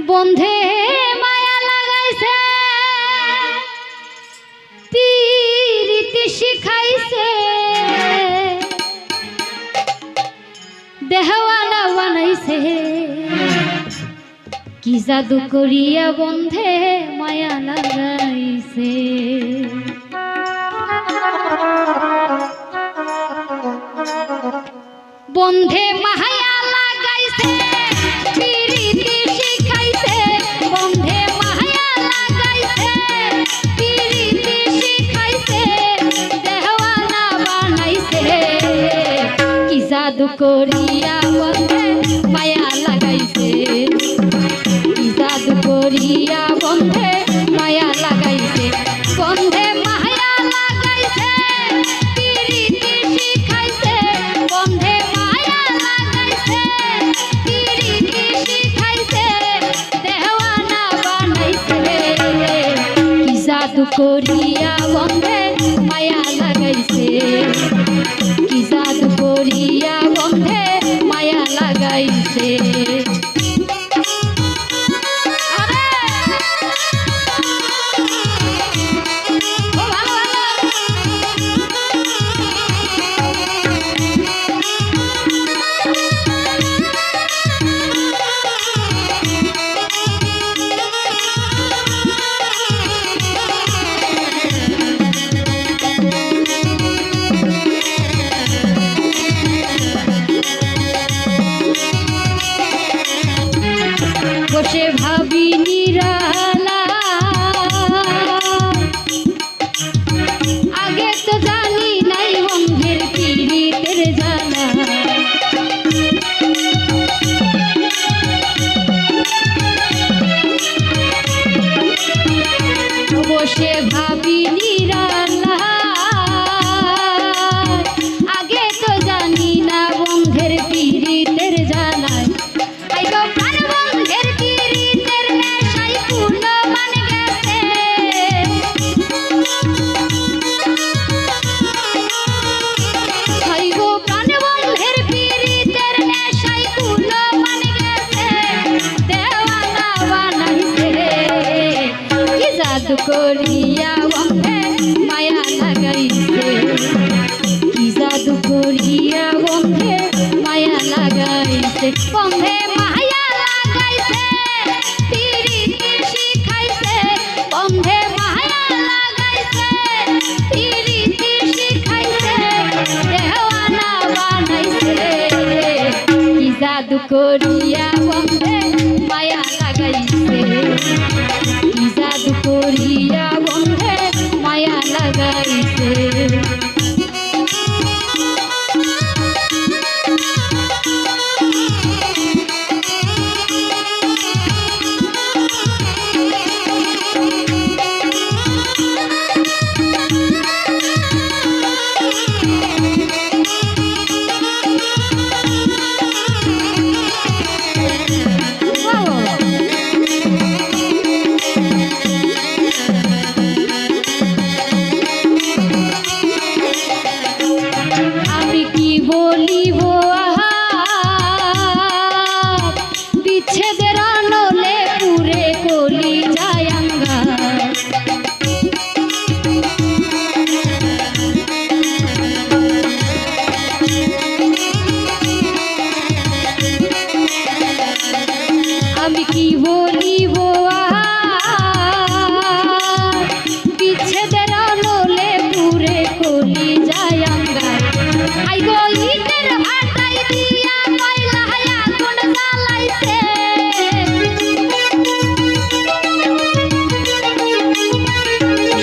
বন্ধে মায়া লাগাইছে প্রীতি শিখাইছে দেহওয়ালা বানাইছে কি জাদু করিয়া বন্ধে মায়া লাগাইছে বন্ধে মায়া লাগাইছে প্রীতি শিখাইছে বন্ধে মায়া লাগাইছে প্রীতি শিখাইছে দেহওয়ালা বানাইছে কি জাদু করিয়া বন্ধে মায়া লাগাইছে কি জাদু করিয়া বন্ধে মায়া লাগাইছে বন্ধে মায়া লাগাইছে প্রীতি শিখাইছে বন্ধে মায়া লাগাইছে প্রীতি শিখাইছে দেওয়ানা বানাইছে কি জাদু করিয়া বন্ধে মায়া লাগাইছে কি জাদু করিয়া বন্ধে মায়া লাগাইছে বসে ভাবি নিরালা আগে তো জানি নাই বন্ধের পীড়িতের জ্বালা বসে ভাবি নিরালা আগে তো জানি না বন্ধের পীড়িতের জ্বালায় জাদু করিয়া বন্ধে মায়া লাগাইছে কি জাদু করিয়া বন্ধে মায়া লাগাইছে বন্ধে মায়া লাগাইছে প্রীতি শিখাইছে বন্ধে মায়া লাগাইছে প্রীতি শিখাইছে দেওয়ানা বানাইছে কি জাদু করিয়া বন্ধে মায়া লাগাইছে কি জাদু করিয়া বন্ধে মায়া লাগাইছে আমি কি বলিব বিচ্ছেদের আনলে পুরে কলি যায় আঙ্গা আমি কি বলিব বিচ্ছেদের আনলে পুরে কলি যায় আঙ্গা আই গো ইটের ভাটাই দিয়া কয়লা আগুন জ্বালাইছে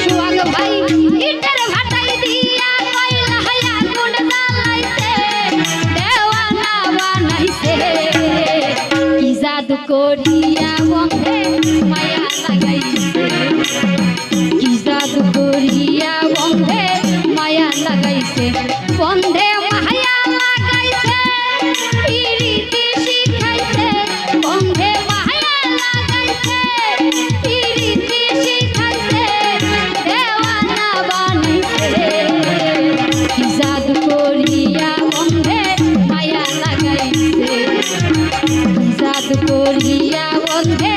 সোহাগ ভাই ইটের ভাটাই দিয়া কয়লা আগুন জ্বালাইছে দেওয়ানা বানাইছে কি জাদু করিয়া বন্ধে মায়া লাগাইছে কি জাদু করিয়া বন্ধে মায়া লাগাইছে বন্ধে মায়া লাগাইছে প্রীতি শিখাইছে বন্ধে মায়া লাগাইছে প্রীতি শিখাইছে দেওয়ানা বানাইছে কি জাদু করিয়া বন্ধে মায়া লাগাইছে কি জাদু করিয়া বন্ধে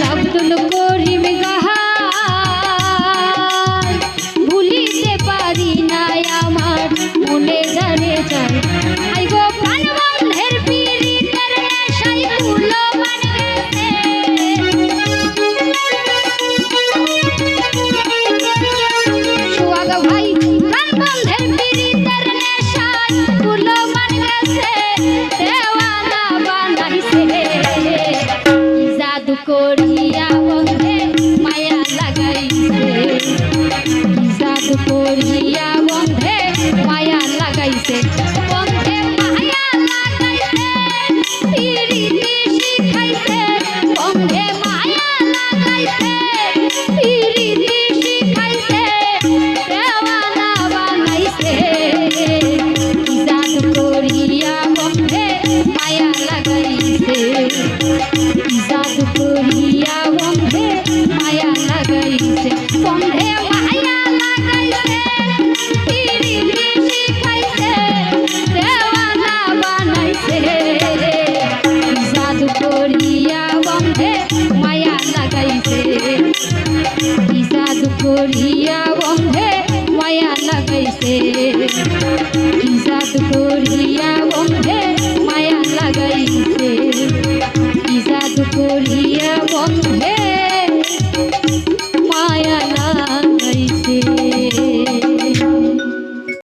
আব্দুল করিম গাহার ভুলিতে পারি না আমার মনে জানে যায় আইগো প্রাণ বন্ধের পীড়িতের নেশায় কুলো বানিয়েছে সোহাগ ভাই প্রাণ বন্ধের পীড়িতের নেশায় কুলো বানিয়েছে দেওয়ানা বানাইছে জাদু করিয়া বন্ধে মায়া লাগাইছে জাদু করিয়া বন্ধে মায়া লাগাইছে বন্ধে মায়া লাগাইছে পিরিতি শিখাইছে বন্ধে মায়া লাগাইছে পিরিতি শিখাইছে দেওয়ানা বানাইছে জাদু করিয়া বন্ধে মায়া লাগাইছে জাদু করিয়া বন্ধে মায়া লাগাইছে বন্ধে মায়া লাগাইছে পিরিতি শিখাইছে দেওয়ানা বানাইছে জাদু করিয়া বন্ধে মায়া লাগাইছে জাদু করিয়া বন্ধে মায়া লাগাইছে জাদু করিয়া বন্ধে মায়া লাগাইছে জাদু করিয়া বন্ধে